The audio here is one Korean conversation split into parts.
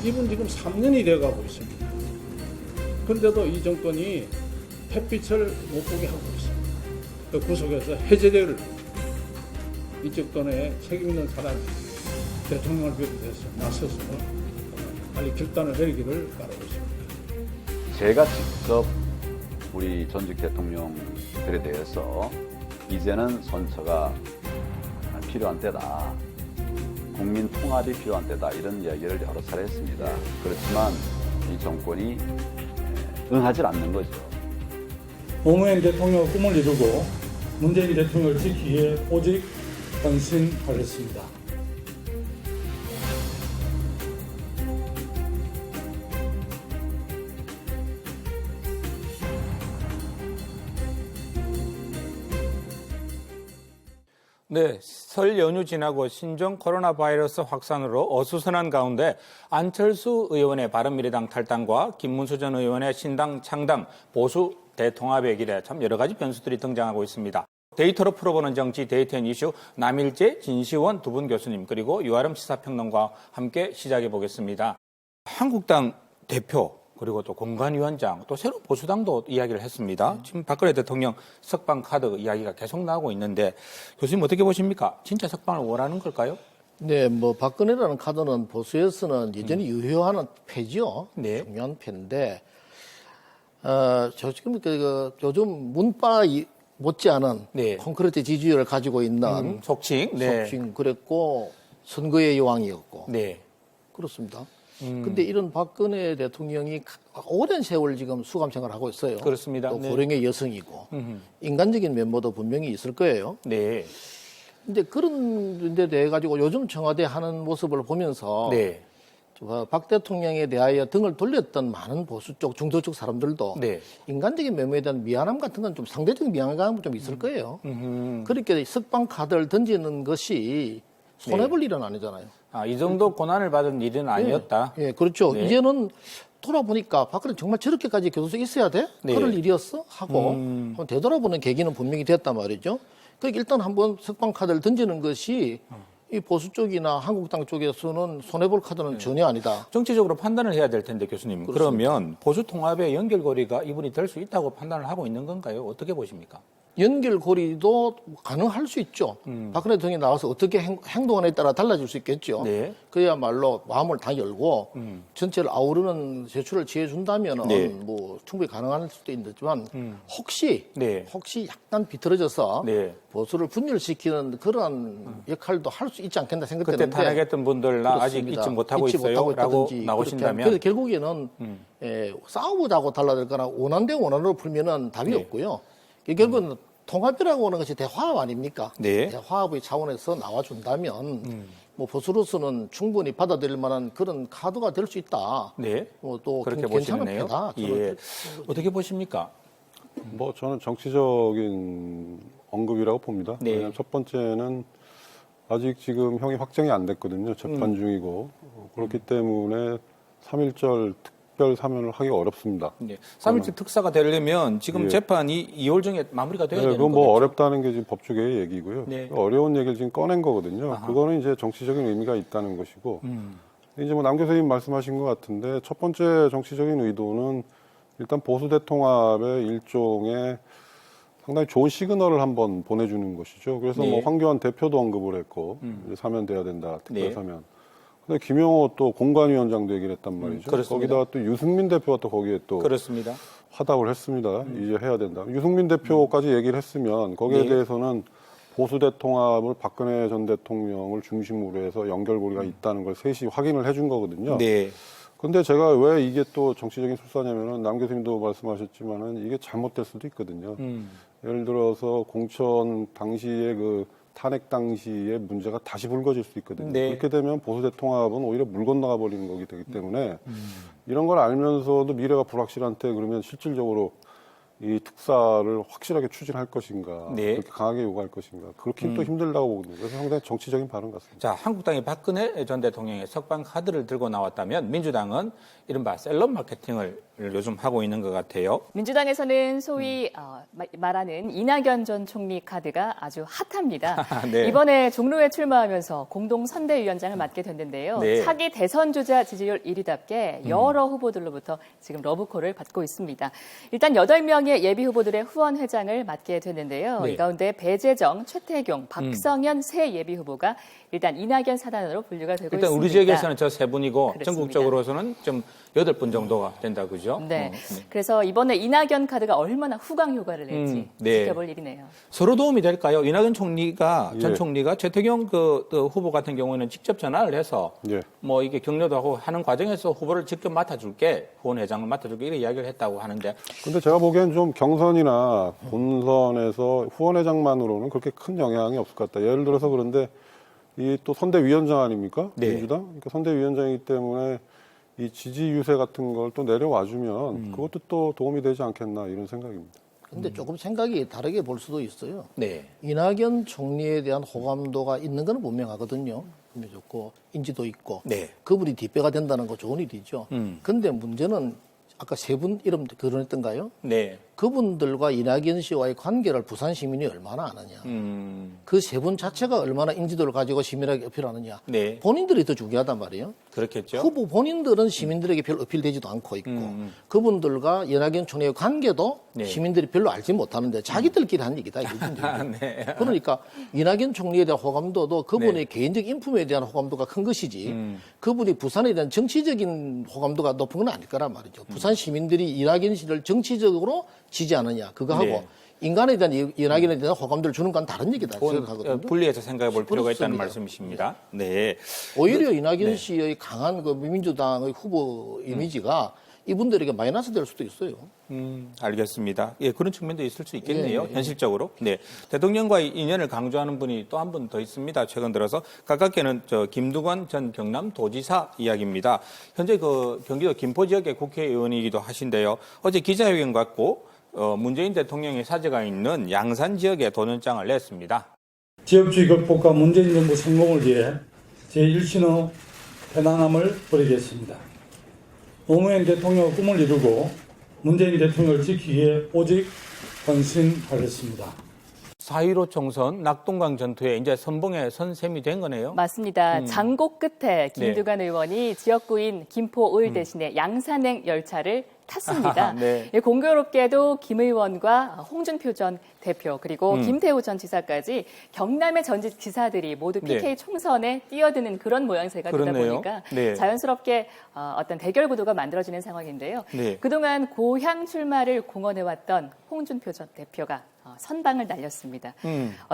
이분 지금 3년이 돼가고 있습니다. 그런데도 이 정권이 햇빛을 못 보게 하고 있습니다. 그 속에서 해제될 이쪽 don에 책임 있는 사람이 대통령을 비롯해서 나서서 빨리 결단을 내리기를 바라고 있습니다. 제가 직접 우리 전직 대통령들에 대해서 이제는 선처가 필요한 때다. 국민 통합이 필요한 때다. 이런 이야기를 여러 차례 했습니다. 그렇지만 이 정권이 응하지 않는 거죠. 노무현 대통령의 꿈을 이루고 문재인 대통령을 지키기 위해 오직 헌신하겠습니다. 네, 설 연휴 지나고 신종 코로나 바이러스 확산으로 어수선한 가운데 안철수 의원의 바른미래당 탈당과 김문수 전 의원의 신당 창당, 보수 대통합의 길에 참 여러 가지 변수들이 등장하고 있습니다. 데이터로 풀어보는 정치 데이터앤 이슈 남일재, 진시원 두 분 교수님 그리고 유아름 시사평론가와 함께 시작해 보겠습니다. 한국당 대표 그리고 또 공관위원장 또 새로운 보수당도 이야기를 했습니다. 지금 박근혜 대통령 석방 카드 이야기가 계속 나오고 있는데 교수님 어떻게 보십니까? 진짜 석방을 원하는 걸까요? 네, 뭐 박근혜라는 카드는 보수에서는 여전히 유효한 패죠. 네. 중요한 패인데, 저 지금 요즘 문바 못지않은 네. 콘크리트 지지율을 가지고 있는 속칭. 네. 속칭 그랬고 선거의 여왕이었고 네. 그렇습니다. 근데 이런 박근혜 대통령이 오랜 세월 지금 수감 생활을 하고 있어요. 그렇습니다. 또 네. 고령의 여성이고 인간적인 면모도 분명히 있을 거예요. 네. 근데 그런 데 대해 가지고 요즘 청와대 하는 모습을 보면서 네. 박 대통령에 대하여 등을 돌렸던 많은 보수 쪽, 중도 쪽 사람들도 네. 인간적인 면모에 대한 미안함 같은 건 좀 상대적인 미안감은 좀 있을 거예요. 그렇게 석방 카드를 던지는 것이 손해볼 일은 아니잖아요. 아, 이 정도 고난을 받은 일은 아니었다. 예, 그렇죠. 네. 이제는 돌아보니까 박근혜 정말 저렇게까지 교도소에 있어야 돼? 네. 그럴 일이었어? 하고 한번 되돌아보는 계기는 분명히 됐단 말이죠. 그러니까 일단 한번 석방 카드를 던지는 것이 이 보수 쪽이나 한국당 쪽에서는 손해볼 카드는 전혀 아니다. 정치적으로 판단을 해야 될 텐데 교수님. 그러면 보수 통합의 연결고리가 이분이 될 수 있다고 판단을 하고 있는 건가요? 어떻게 보십니까? 연결고리도 가능할 수 있죠. 박근혜 대통령이 나와서 어떻게 행동하느냐에 따라 달라질 수 있겠죠. 네. 그야말로 마음을 다 열고 전체를 아우르는 제출을 취해준다면 네. 뭐 충분히 가능할 수도 있지만 혹시 네. 약간 비틀어져서 네. 보수를 분열시키는 그런 역할도 할 수 있지 않겠나 그때 생각되는데 탄핵했던 분들 나 아직 그렇습니다. 잊지 못하고 잊지 있어요. 못하고 라고 있다든지 나오신다면. 그래서 결국에는 싸우자고 달라들거나 원한 대 원한으로 풀면은 답이 네. 없고요. 결국은 통합이라고 하는 것이 대화합 아닙니까? 네. 대화합의 차원에서 나와준다면 뭐 보수로서는 충분히 받아들일 만한 그런 카드가 될 수 있다. 네. 또 그렇게 괜찮은 보시네요. 패다. 예. 어떻게 보십니까? 뭐 저는 정치적인 언급이라고 봅니다. 네. 왜냐하면 첫 번째는 아직 지금 형이 확정이 안 됐거든요. 재판 중이고 그렇기 때문에 3.1절 특별 사면을 하기 어렵습니다. 네. 3.1절 특사가 되려면 지금 예. 재판이 2월 중에 마무리가 돼야 네, 되는 그건 거죠. 뭐 어렵다는 게 지금 법조계의 얘기고요. 네. 어려운 얘기를 지금 꺼낸 거거든요. 아하. 그거는 이제 정치적인 의미가 있다는 것이고 이제 뭐 남 교수님 말씀하신 것 같은데 첫 번째 정치적인 의도는 일단 보수 대통합의 일종의 상당히 좋은 시그널을 한번 보내주는 것이죠. 그래서 네. 뭐 황교안 대표도 언급을 했고 이제 사면돼야 된다, 특별 네. 사면. 근데 김영호 또 공관위원장도 얘기를 했단 말이죠. 그렇습니다. 거기다가 또 유승민 대표가 또 거기에 또 그렇습니다. 화답을 했습니다. 이제 해야 된다. 유승민 대표까지 얘기를 했으면 거기에 네. 대해서는 보수 대통합을 박근혜 전 대통령을 중심으로 해서 연결고리가 있다는 걸 셋이 확인을 해준 거거든요. 네. 근데 제가 왜 이게 또 정치적인 술사냐면은 남 교수님도 말씀하셨지만은 이게 잘못될 수도 있거든요. 예를 들어서 공천 당시에 그 탄핵 당시에 문제가 다시 불거질 수 있거든요. 네. 그렇게 되면 보수 대통합은 오히려 물 건너가 버리는 거기 되기 때문에 이런 걸 알면서도 미래가 불확실한 때 그러면 실질적으로 이 특사를 확실하게 추진할 것인가, 네. 그렇게 강하게 요구할 것인가, 그렇긴 또 힘들다고 보거든요. 그래서 상당히 정치적인 발언 같습니다. 자, 한국당이 박근혜 전 대통령의 석방 카드를 들고 나왔다면 민주당은 이른바 셀럽 마케팅을 요즘 하고 있는 것 같아요. 민주당에서는 소위 말하는 이낙연 전 총리 카드가 아주 핫합니다. 네. 이번에 종로에 출마하면서 공동선대위원장을 맡게 됐는데요. 네. 차기 대선 주자 지지율 1위답게 여러 후보들로부터 지금 러브콜을 받고 있습니다. 일단 8명의 예비 후보들의 후원회장을 맡게 됐는데요. 네. 이 가운데 배재정, 최태경, 박성현 세 예비 후보가 일단 이낙연 사단으로 분류가 되고 일단 있습니다. 우리 지역에서는 저 세 분이고 그렇습니다. 전국적으로서는 좀 8분 정도가 된다 그죠? 네. 그래서 이번에 이낙연 카드가 얼마나 후광 효과를 낼지 네. 지켜볼 일이네요. 서로 도움이 될까요? 이낙연 총리가 전 예. 총리가 최태경 그 후보 같은 경우에는 직접 전화를 해서 예. 뭐 이게 격려도 하고 하는 과정에서 후보를 직접 맡아줄게, 후원회장을 맡아줄게 이렇게 이야기를 했다고 하는데 근데 제가 보기엔 좀 경선이나 본선에서 후원회장만으로는 그렇게 큰 영향이 없을 것 같다. 예를 들어서 그런데 이 또 선대위원장 아닙니까? 네. 민주당? 그러니까 선대위원장이기 때문에 이 지지 유세 같은 걸 또 내려와주면 그것도 또 도움이 되지 않겠나 이런 생각입니다. 근데 조금 생각이 다르게 볼 수도 있어요. 네. 이낙연 총리에 대한 호감도가 있는 건 분명하거든요. 분명 좋고 인지도 있고 네. 그분이 뒷배가 된다는 거 좋은 일이죠. 근데 문제는 아까 세 분 이름 거론했던가요? 네. 그분들과 이낙연 씨와의 관계를 부산 시민이 얼마나 아느냐. 그 세 분 자체가 얼마나 인지도를 가지고 시민에게 어필하느냐. 네. 본인들이 더 중요하단 말이에요. 그렇겠죠. 후보 본인들은 시민들에게 별 어필되지도 않고 있고 그분들과 이낙연 총리의 관계도 네. 시민들이 별로 알지 못하는데 자기들끼리 한 얘기다. 이게 문제예요. 네. 그러니까 이낙연 총리에 대한 호감도도 그분의 네. 개인적 인품에 대한 호감도가 큰 것이지 그분이 부산에 대한 정치적인 호감도가 높은 건 아닐 거란 말이죠. 부산 시민들이 이낙연 씨를 정치적으로 지지하느냐 그거하고 네. 인간에 대한 이낙연에 대한 호감도를 주는 건 다른 얘기다 생각하거든요. 분리해서 생각해 볼 필요가 있다는 그렇습니다. 말씀이십니다. 네. 오히려 이낙연 씨의 강한 그 민주당의 후보 이미지가 이분들에게 마이너스 될 수도 있어요. 알겠습니다. 예, 그런 측면도 있을 수 있겠네요. 예, 예. 현실적으로. 네. 대통령과의 인연을 강조하는 분이 또 한 분 더 있습니다. 최근 들어서 가깝게는 김두관 전 경남도지사 이야기입니다. 현재 그 경기도 김포 지역의 국회의원이기도 하신데요. 어제 기자회견 갖고 문재인 대통령의 사제가 있는 양산 지역에 도전장을 냈습니다. 지역주의 극복과 문재인 정부 성공을 위해 제1신호 편안함을 벌이겠습니다. 노무현 대통령의 꿈을 이루고 문재인 대통령을 지키기 위해 오직 헌신하겠습니다. 4.15 총선 낙동강 전투에 이제 선봉에 선 셈이 된 거네요. 맞습니다. 장고 끝에 김두관 의원이 지역구인 김포 을 대신에 양산행 열차를 탔습니다. 네. 예, 공교롭게도 김 의원과 홍준표 전 대표 그리고 김태우 전 지사까지 경남의 전직 지사들이 모두 PK 총선에 뛰어드는 그런 모양새가 되다 그렇네요. 보니까 네. 자연스럽게 어떤 대결 구도가 만들어지는 상황인데요. 네. 그동안 고향 출마를 공언해왔던 홍준표 전 대표가 선방을 날렸습니다.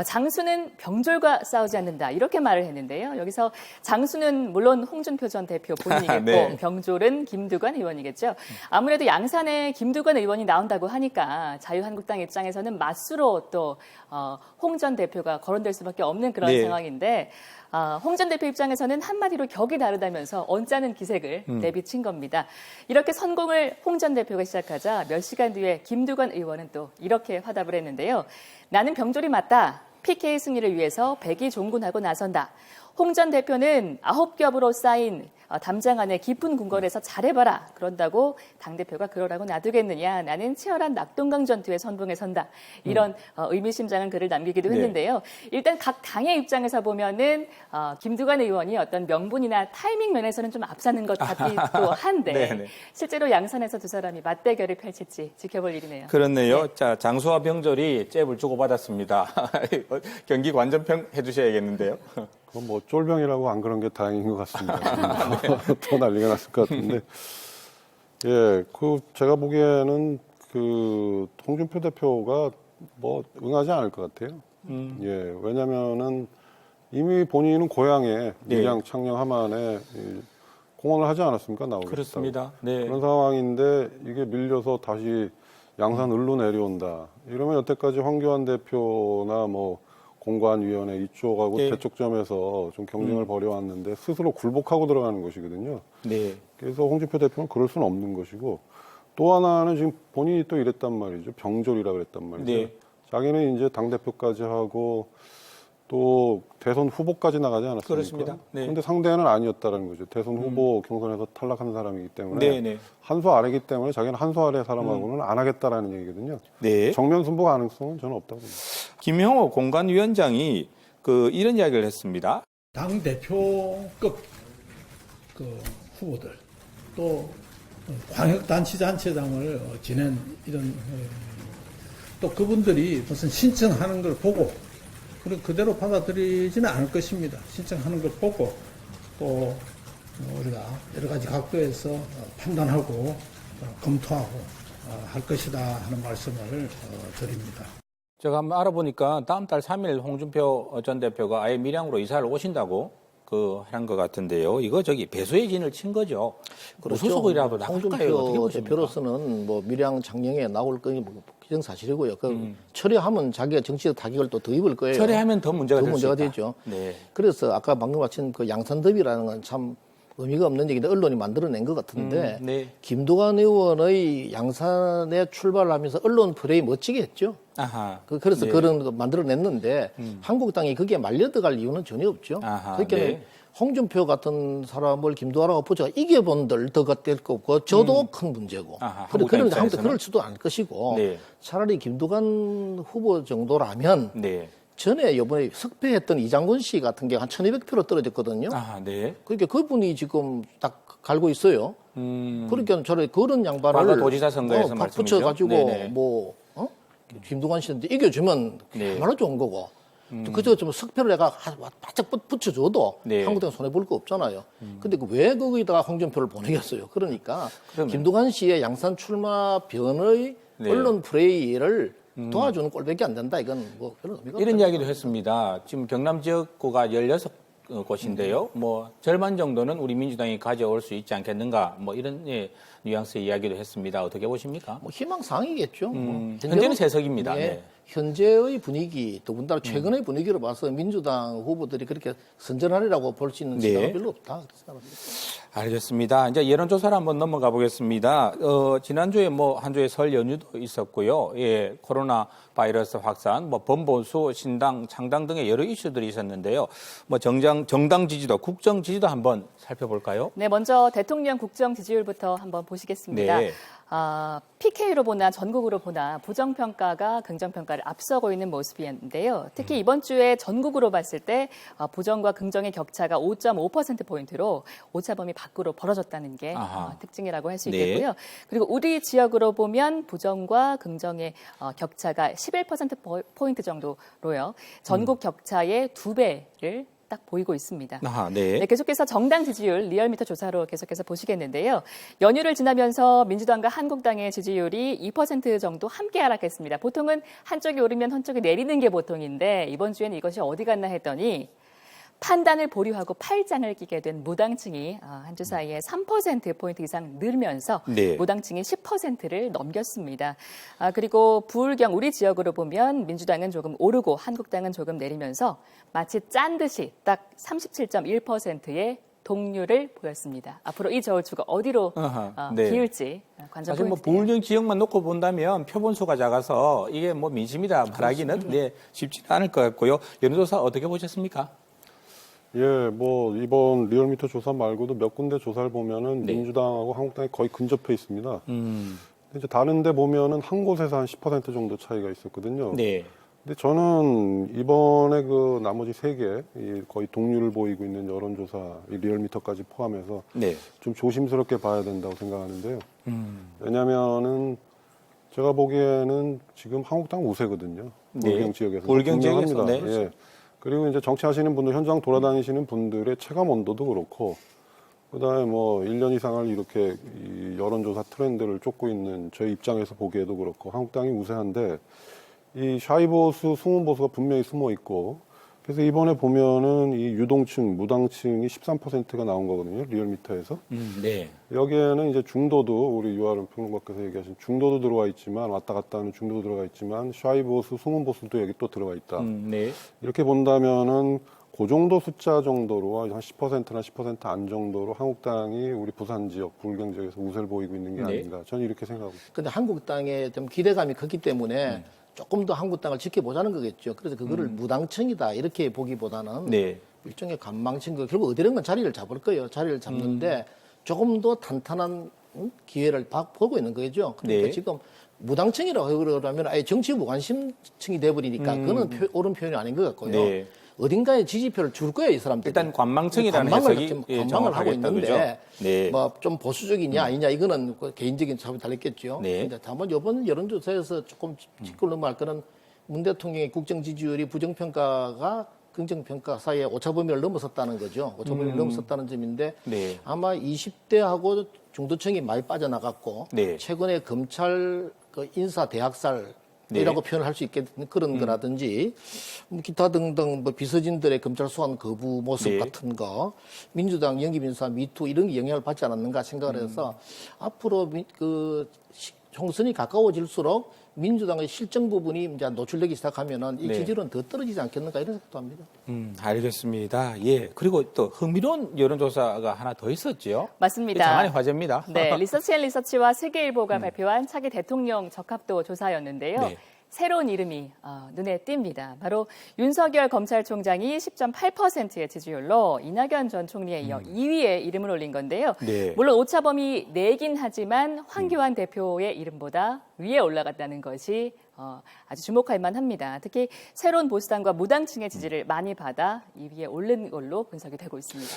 장수는 병졸과 싸우지 않는다 이렇게 말을 했는데요. 여기서 장수는 물론 홍준표 전 대표 본인이겠고 네. 병졸은 김두관 의원이겠죠. 아무래도 양산에 김두관 의원이 나온다고 하니까 자유한국당 입장에서는 맞수로 또 홍 전 대표가 거론될 수밖에 없는 그런 네. 상황인데 홍 전 대표 입장에서는 한마디로 격이 다르다면서 언짢은 기색을 내비친 겁니다. 이렇게 선공을 홍 전 대표가 시작하자 몇 시간 뒤에 김두관 의원은 또 이렇게 화답을 했는데요. 나는 병졸이 맞다. PK 승리를 위해서 백의종군하고 나선다. 홍 전 대표는 9겹으로 쌓인 담장 안에 깊은 궁궐에서 잘해봐라. 그런다고 당대표가 그러라고 놔두겠느냐. 나는 치열한 낙동강 전투의 선봉에 선다. 이런 의미심장한 글을 남기기도 했는데요. 일단 각 당의 입장에서 보면은 김두관 의원이 어떤 명분이나 타이밍 면에서는 좀 앞서는 것 같기도 한데 네네. 실제로 양산에서 두 사람이 맞대결을 펼칠지 지켜볼 일이네요. 그렇네요. 자, 장수와 병졸이 잽을 주고받았습니다. 경기 관전평 해주셔야겠는데요. 그건 뭐 쫄병이라고 안 그런 게 다행인 것 같습니다. 더 난리가 났을 것 같은데. 예, 제가 보기에는 홍준표 대표가 뭐 응하지 않을 것 같아요. 예, 왜냐면은 이미 본인은 고향에 밀양, 창녕, 함안에 공헌을 하지 않았습니까? 나오겠다고. 그렇습니다. 네. 그런 상황인데 이게 밀려서 다시 양산 을로 내려온다. 이러면 여태까지 황교안 대표나 뭐 공관위원회 이쪽하고 네. 대척점에서 좀 경쟁을 벌여왔는데 스스로 굴복하고 들어가는 것이거든요. 네. 그래서 홍준표 대표는 그럴 수는 없는 것이고 또 하나는 지금 본인이 또 이랬단 말이죠. 병졸이라 그랬단 말이죠. 네. 자기는 이제 당대표까지 하고 또 대선 후보까지 나가지 않았습니까? 그렇습니다. 네. 그런데 상대는 아니었다는 거죠. 대선 후보 경선에서 탈락한 사람이기 때문에 네, 네. 한 수 아래기 때문에 자기는 한 수 아래 사람하고는 안 하겠다라는 얘기거든요. 네. 정면 승부 가능성은 저는 없다고 봅니다. 김형호 공관위원장이 이런 이야기를 했습니다. 당 대표급 그 후보들 또 광역단체장을 지낸 이런 또 그분들이 무슨 신청하는 걸 보고 그리고 그대로 받아들이지는 않을 것입니다. 신청하는 걸 보고 또 우리가 여러 가지 각도에서 판단하고 검토하고 할 것이다 하는 말씀을 드립니다. 제가 한번 알아보니까 다음 달 3일 홍준표 전 대표가 아예 밀양으로 이사를 오신다고 하는 것 같은데요. 이거 배수의 진을 친 거죠. 그렇죠. 무소속이라도 나갈까요? 어떻게 홍준표 보십니까? 대표로서는 뭐 밀양 장령에 나올 거니 기정사실이고요. 처리하면 자기가 정치적 타격을 또 더 입을 거예요. 처리하면 더 문제가 더 될 수 문제가 있다. 되죠. 네. 그래서 아까 방금 마친 그 양산더비라는 건 참 의미가 없는 얘기인데 언론이 만들어낸 것 같은데 네. 김두관 의원의 양산에 출발을 하면서 언론 프레임 멋지게 했죠. 아하. 그래서 네. 그런 거 만들어냈는데 한국당이 거기에 말려들어갈 이유는 전혀 없죠. 아하, 그러니까 네. 홍준표 같은 사람을 김두관하고 붙여가 이겨본들 더 될 거 없고 저도 큰 문제고. 아하, 그런데 한국당 한국당 입장에서는? 그럴 수도 않을 것이고 네. 차라리 김두관 후보 정도라면 네. 전에 이번에 석패했던 이장군 씨 같은 게 한 1200표로 떨어졌거든요. 아하, 네. 그러니까 그분이 지금 딱 갈고 있어요. 그러니까 저를 그런 양반을 과거 도지사 선거에서 팍 말씀이죠? 붙여가지고 네네. 김두관 씨한테 이겨주면 네. 얼마나 좋은 거고. 그저 좀 석표를 내가 바짝 붙여줘도 네. 한국당 손해 볼 거 없잖아요. 근데 왜 거기다가 홍준표를 보내겠어요? 그러니까 그러면. 김두관 씨의 양산 출마 변의 네. 언론 플레이를 도와주는 꼴밖에 안 된다. 이건 뭐 별로 의미가 이런 없다. 이야기도 했습니다. 지금 경남 지역구가 16곳인데요. 뭐 절반 정도는 우리 민주당이 가져올 수 있지 않겠는가. 뭐 이런 뉘앙스의 이야기도 했습니다. 어떻게 보십니까? 뭐 희망사항이겠죠. 현재는 세석입니다. 예, 네. 현재의 분위기, 더군다나 최근의 분위기로 봐서 민주당 후보들이 그렇게 선전하리라고 볼 수 있는 네. 시각은 별로 없다. 그렇게 생각합니다. 알겠습니다. 이제 여론조사를 한번 넘어가 보겠습니다. 지난주에 한 주에 설 연휴도 있었고요. 예, 코로나 바이러스 확산, 범보수, 신당, 창당 등의 여러 이슈들이 있었는데요. 정당 지지도, 국정 지지도 한번 살펴볼까요? 네, 먼저 대통령 국정 지지율부터 한번 보시겠습니다. 네. PK로 보나 전국으로 보나 부정평가가 긍정평가를 앞서고 있는 모습이었는데요. 특히 이번 주에 전국으로 봤을 때 부정과 긍정의 격차가 5.5%포인트로 오차범위 밖으로 벌어졌다는 게 특징이라고 할 수 있겠고요. 네. 그리고 우리 지역으로 보면 부정과 긍정의 격차가 11%포인트 정도로요. 전국 격차의 2배를 딱 보이고 있습니다. 네. 네, 계속해서 정당 지지율 리얼미터 조사로 계속해서 보시겠는데요. 연휴를 지나면서 민주당과 한국당의 지지율이 2% 정도 함께 하락했습니다. 보통은 한쪽이 오르면 한쪽이 내리는 게 보통인데 이번 주에는 이것이 어디 갔나 했더니 판단을 보류하고 팔짱을 끼게 된 무당층이 한 주 사이에 3%포인트 이상 늘면서 네. 무당층이 10%를 넘겼습니다. 그리고 부울경 우리 지역으로 보면 민주당은 조금 오르고 한국당은 조금 내리면서 마치 짠 듯이 딱 37.1%의 동률을 보였습니다. 앞으로 이 저울추가 어디로 네. 기울지 관전 사실 포인트예요. 부울경 지역만 놓고 본다면 표본수가 작아서 이게 민심이다 말하기는 쉽지 않을 것 같고요. 여론조사 어떻게 보셨습니까? 예, 이번 리얼미터 조사 말고도 몇 군데 조사를 보면은 네. 민주당하고 한국당이 거의 근접해 있습니다. 근데 이제 다른 데 보면은 한 곳에서 한 10% 정도 차이가 있었거든요. 네. 근데 저는 이번에 나머지 3개, 거의 동률을 보이고 있는 여론조사, 이 리얼미터까지 포함해서 네. 좀 조심스럽게 봐야 된다고 생각하는데요. 왜냐면은 제가 보기에는 지금 한국당 우세거든요. 네. 부울경 지역에서. 부울경 지역에서, 분명합니다. 네. 예. 그리고 이제 정치하시는 분들, 현장 돌아다니시는 분들의 체감 온도도 그렇고, 그 다음에 1년 이상을 이렇게 이 여론조사 트렌드를 쫓고 있는 저희 입장에서 보기에도 그렇고, 한국당이 우세한데, 이 샤이보수, 숨은 보수가 분명히 숨어 있고, 그래서 이번에 보면은 이 유동층, 무당층이 13%가 나온 거거든요, 리얼미터에서. 네. 여기에는 이제 중도도, 우리 유아론 평론가께서 얘기하신 중도도 들어와 있지만, 왔다 갔다 하는 중도도 들어가 있지만, 샤이보수, 숨은 보수도 여기 또 들어가 있다. 네. 이렇게 본다면은 그 정도 숫자 정도로 한 10%나 10% 안 정도로 한국당이 우리 부산 지역, 부울경 지역에서 우세를 보이고 있는 게 네. 아닌가. 저는 이렇게 생각하고 있습니다. 근데 한국당에 좀 기대감이 컸기 때문에 조금 더 한국당을 지켜보자는 거겠죠. 그래서 그거를 무당청이다 이렇게 보기보다는 네. 일종의 관망청, 결국 어디론가 자리를 잡을 거예요. 자리를 잡는데 조금 더 탄탄한 기회를 보고 있는 거죠. 그러니까 네. 지금 무당청이라고 그러면 아예 정치 무관심층이 돼버리니까 그거는 옳은 표현이 아닌 것 같고요. 네. 어딘가에 지지표를 줄 거예요, 이 사람들. 일단 관망청이라는 관망을 해석이 지금 예, 관망을 하고 정확하겠다, 있는데 그죠? 네. 뭐 좀 보수적이냐 아니냐 이거는 그 개인적인 차원이 달렸겠죠. 네. 근데 다만 이번 여론조사에서 조금 짚고 넘어갈 거는 문 대통령의 국정 지지율이 부정평가가 긍정평가 사이에 오차범위를 넘어섰다는 거죠. 오차범위를 넘어섰다는 점인데 네. 아마 20대하고 중도층이 많이 빠져나갔고 네. 최근에 검찰 그 인사 대학살 이라고 표현을 할 수 있겠는 그런 거라든지 뭐 기타 등등 뭐 비서진들의 검찰 소환 거부 모습 네. 같은 같은 거 민주당 영입인사 미투 이런 게 영향을 받지 않았는가 생각을 해서 앞으로 총선이 가까워질수록 민주당의 실정 부분이 이제 노출되기 시작하면은 이 네. 지지율은 더 떨어지지 않겠는가 이런 생각도 합니다. 알겠습니다. 예. 그리고 또 흥미로운 여론조사가 하나 더 있었죠. 맞습니다. 장안의 화제입니다. 네, 리서치앤리서치와 세계일보가 발표한 차기 대통령 적합도 조사였는데요. 네. 새로운 이름이 눈에 띕니다. 바로 윤석열 검찰총장이 10.8%의 지지율로 이낙연 전 총리에 이어 2위에 이름을 올린 건데요. 네. 물론 오차범위 내긴 하지만 황교안 대표의 이름보다 위에 올라갔다는 것이 아주 주목할 만합니다. 특히 새로운 보수당과 무당층의 지지를 많이 받아 2위에 오른 걸로 분석이 되고 있습니다.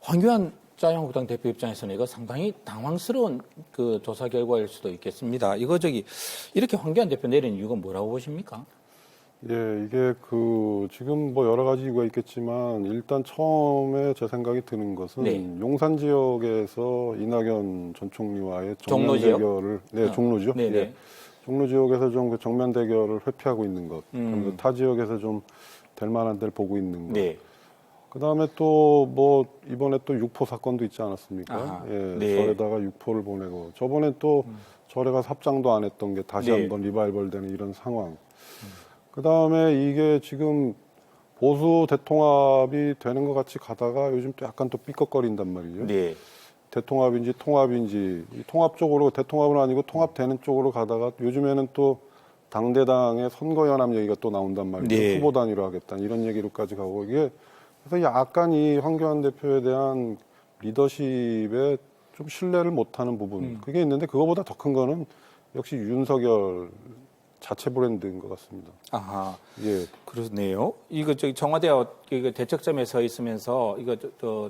황교안 자유한국당 대표 입장에서는 이거 상당히 당황스러운 그 조사 결과일 수도 있겠습니다. 이렇게 황교안 대표 내린 이유가 뭐라고 보십니까? 예, 이게 지금 뭐 여러 가지 이유가 있겠지만 일단 처음에 제 생각이 드는 것은 네. 용산 지역에서 이낙연 전 총리와의 종로 정면 지역? 대결을 종로죠. 네네. 예. 종로 지역에서 좀 그 정면 대결을 회피하고 있는 것. 그리고 타 지역에서 좀 될 만한 데를 보고 있는 것. 네. 그다음에 또 뭐 이번에 또 육포 사건도 있지 않았습니까? 아하. 예, 네. 절에다가 육포를 보내고 저번에 또 절에 가서 합장도 안 했던 게 다시 네. 한번 리바이벌되는 이런 상황. 그다음에 이게 지금 보수 대통합이 되는 것 같이 가다가 요즘 또 약간 또 삐걱거린단 말이죠. 네. 대통합인지 통합인지 이 통합 쪽으로 대통합은 아니고 통합되는 쪽으로 가다가 요즘에는 또 당대당의 선거연합 얘기가 또 나온단 말이죠. 네. 후보 단위로 하겠다 이런 얘기로까지 가고 이게 그래서 약간 이 황교안 대표에 대한 리더십에 좀 신뢰를 못하는 부분 그게 있는데 그거보다 더 큰 거는 역시 윤석열 자체 브랜드인 것 같습니다. 아하. 예. 그러네요. 이거 청와대와 대척점에 서 있으면서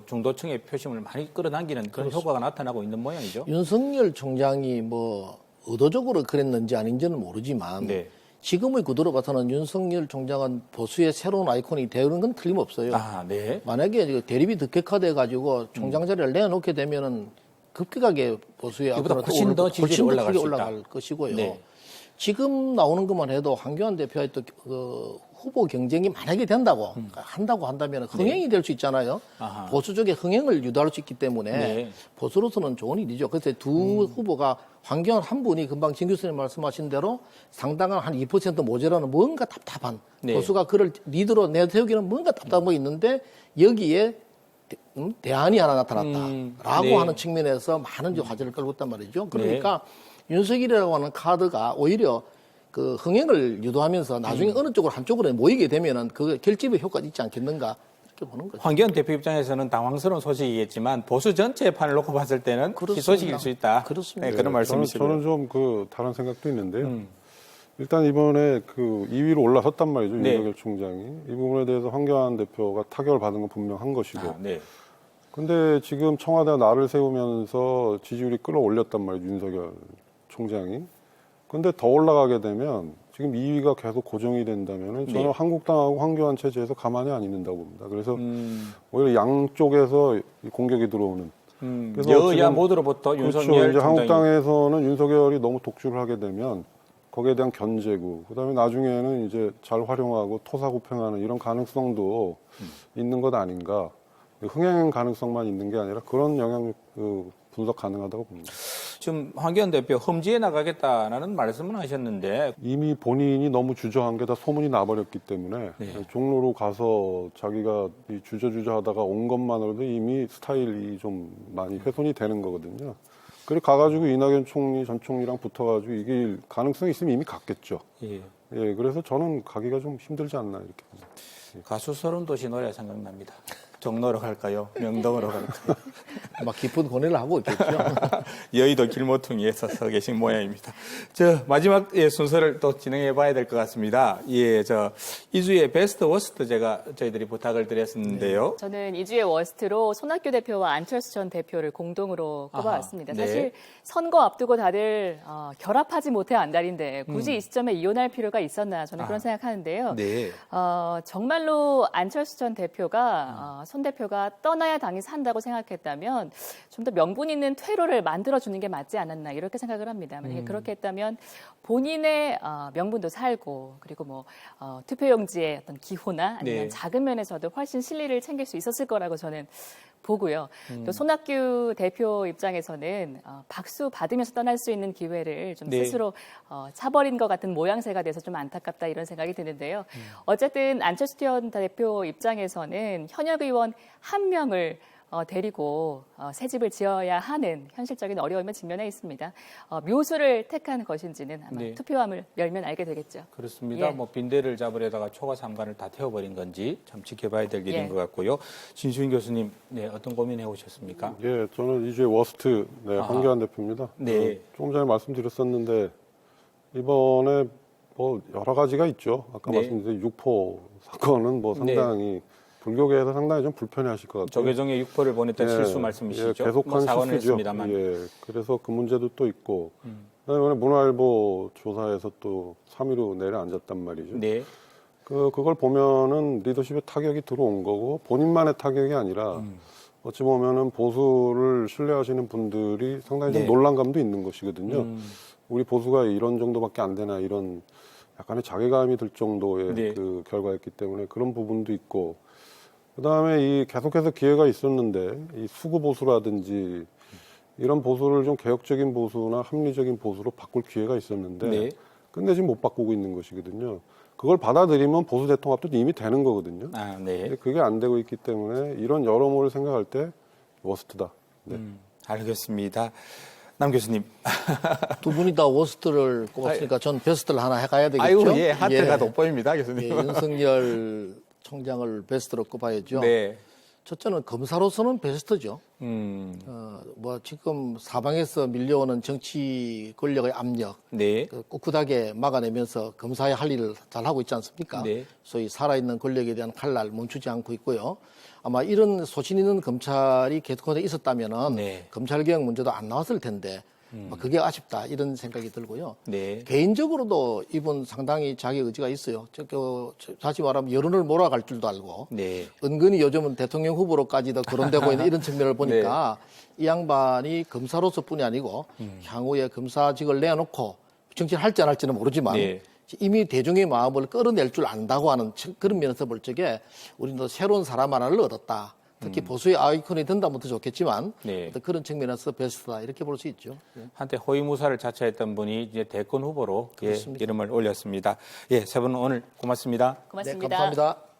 중도층의 표심을 많이 끌어당기는 그런 효과가 나타나고 있는 모양이죠. 윤석열 총장이 뭐 의도적으로 그랬는지 아닌지는 모르지만 네. 지금의 구도로 봐서는 윤석열 총장은 보수의 새로운 아이콘이 되는 건 틀림없어요. 아, 네. 만약에 대립이 더 격화돼 가지고 총장 자리를 내놓게 되면은 급격하게 보수의 이보다 앞으로 훨씬 더 지지율이 올라갈 크게 수 있다. 올라갈 것이고요. 네. 지금 나오는 것만 해도 황교안 대표의 또 후보 경쟁이 만약에 된다고 한다면 흥행이 될 수 있잖아요. 아하. 보수 쪽에 흥행을 유도할 수 있기 때문에 네. 보수로서는 좋은 일이죠. 그래서 두 후보가 황교안 한 분이 금방 진 교수님 말씀하신 대로 상당한 한 2% 모자라는 뭔가 답답한 네. 보수가 그를 리드로 내세우기는 뭔가 답답한 거 있는데 여기에 대안이 하나 나타났다라고 네. 하는 측면에서 많은 화제를 끌고 있단 말이죠. 그러니까 윤석열이라고 하는 카드가 오히려 그 흥행을 유도하면서 나중에 어느 쪽으로 한쪽으로 모이게 되면은 그 결집의 효과가 있지 않겠는가 이렇게 보는 거죠. 황교안 대표 입장에서는 당황스러운 소식이겠지만 보수 전체의 판을 놓고 봤을 때는 희소식일 수 있다. 그렇습니다. 네, 그런 말씀이시고요. 저는 좀 다른 생각도 있는데요. 일단 이번에 2위로 올라섰단 말이죠. 네. 윤석열 총장이. 이 부분에 대해서 황교안 대표가 타격을 받은 건 분명한 것이고. 아, 네. 근데 지금 청와대가 나를 세우면서 지지율이 끌어올렸단 말이에요. 윤석열 총장이. 근데 더 올라가게 되면 지금 2위가 계속 고정이 된다면 저는 네. 한국당하고 황교안 체제에서 가만히 안 있는다고 봅니다. 그래서 오히려 양쪽에서 이 공격이 들어오는. 그래서 여야 지금 모두로부터 그렇죠. 윤석열 이제 총장이 한국당에서는 윤석열이 너무 독주를 하게 되면 거기에 대한 견제고 그다음에 나중에는 이제 잘 활용하고 토사구팽하는 이런 가능성도 있는 것 아닌가. 흥행 가능성만 있는 게 아니라 그런 영향 분석 가능하다고 봅니다. 지금 황교안 대표 험지에 나가겠다라는 말씀은 하셨는데 이미 본인이 너무 주저한 게 다 소문이 나버렸기 때문에 네. 종로로 가서 자기가 이 주저하다가 온 것만으로도 이미 스타일이 좀 많이 훼손이 되는 거거든요. 그래 가가지고 이낙연 총리, 전 총리랑 붙어가지고 이길 가능성이 있으면 이미 갔겠죠. 예. 예, 그래서 저는 가기가 좀 힘들지 않나 이렇게 봅니다. 가수 서른도시 노래 생각납니다. 종로로 갈까요? 명동으로 갈까요? 막 깊은 고뇌를 하고 있겠죠. 여의도 길모퉁이에 서 계신 모양입니다. 마지막 순서를 또 진행해 봐야 될 것 같습니다. 예, 2주의 베스트 워스트 저희들이 부탁을 드렸었는데요. 저는 2주의 워스트로 손학규 대표와 안철수 전 대표를 공동으로 꼽아왔습니다. 네. 사실 선거 앞두고 다들 결합하지 못해 안달인데 굳이 이 시점에 이혼할 필요가 있었나 저는 그런 생각하는데요. 네. 정말로 안철수 전 대표가 손 대표가 떠나야 당이 산다고 생각했다면 좀 더 명분 있는 퇴로를 만들어주는 게 맞지 않았나 이렇게 생각을 합니다. 만약에 그렇게 했다면 본인의 명분도 살고 그리고 투표용지의 어떤 기호나 아니면 네. 작은 면에서도 훨씬 실리를 챙길 수 있었을 거라고 저는 보고요. 또 손학규 대표 입장에서는 박수 받으면서 떠날 수 있는 기회를 좀 네. 스스로 차버린 것 같은 모양새가 돼서 좀 안타깝다 이런 생각이 드는데요. 어쨌든 안철수 전 대표 입장에서는 현역 의원 한 명을 데리고 새 집을 지어야 하는 현실적인 어려움에 직면해 있습니다. 묘수를 택한 것인지는 아마 네. 투표함을 열면 알게 되겠죠. 그렇습니다. 예. 빈대를 잡으려다가 초과 삼간을 다 태워버린 건지 참 지켜봐야 될 일인 예. 것 같고요. 진수인 교수님, 네, 어떤 고민해 오셨습니까? 예, 저는 이주의 워스트 황교안 대표입니다. 네. 조금 전에 말씀드렸었는데 이번에 여러 가지가 있죠. 아까 네. 말씀드린 육포 사건은 상당히 불교계에서 상당히 좀 불편해하실 것 같아요. 조계종의 육포를 보냈던 예, 실수 말씀이시죠? 예, 계속한 사과는 실수죠. 했습니다만. 예, 그래서 그 문제도 또 있고 그다음에 문화일보 조사에서 또 3위로 내려앉았단 말이죠. 네. 그걸 보면은 리더십에 타격이 들어온 거고 본인만의 타격이 아니라 어찌 보면은 보수를 신뢰하시는 분들이 상당히 좀 네. 논란감도 있는 것이거든요. 우리 보수가 이런 정도밖에 안 되나 이런 약간의 자괴감이 들 정도의 네. 그 결과였기 때문에 그런 부분도 있고 그다음에 이 계속해서 기회가 있었는데 이 수구 보수라든지 이런 보수를 좀 개혁적인 보수나 합리적인 보수로 바꿀 기회가 있었는데 네. 근데 지금 못 바꾸고 있는 것이거든요. 그걸 받아들이면 보수 대통합도 이미 되는 거거든요. 네. 근데 그게 안 되고 있기 때문에 이런 여러모를 생각할 때 워스트다. 네. 알겠습니다. 남 교수님. 두 분이 다 워스트를 꼽았으니까 전 베스트를 하나 해가야 되겠죠. 아이고, 예, 하트가 돋보입니다, 교수님. 예, 윤석열 총장을 베스트로 꼽아야죠. 네. 첫째는 검사로서는 베스트죠. 지금 사방에서 밀려오는 정치 권력의 압력, 네. 꿋꿋하게 막아내면서 검사의 할 일을 잘 하고 있지 않습니까? 네. 소위 살아있는 권력에 대한 칼날 멈추지 않고 있고요. 아마 이런 소신 있는 검찰이 계속해서 있었다면은 네. 검찰개혁 문제도 안 나왔을 텐데 그게 아쉽다 이런 생각이 들고요. 네. 개인적으로도 이분 상당히 자기 의지가 있어요. 다시 말하면 여론을 몰아갈 줄도 알고 네. 은근히 요즘은 대통령 후보로까지도 거론되고 있는 이런 측면을 보니까 이 양반이 검사로서뿐이 아니고 향후에 검사직을 내놓고 정치를 할지 안 할지는 모르지만 네. 이미 대중의 마음을 끌어낼 줄 안다고 하는 그런 면에서 볼 적에 우리는 새로운 사람 하나를 얻었다. 특히 보수의 아이콘이 된다면 더 좋겠지만 네. 어떤 그런 측면에서 베스트다 이렇게 볼 수 있죠. 한때 허위무사를 자처했던 분이 이제 대권 후보로 이름을 올렸습니다. 예, 세 분 오늘 고맙습니다. 고맙습니다. 네, 감사합니다.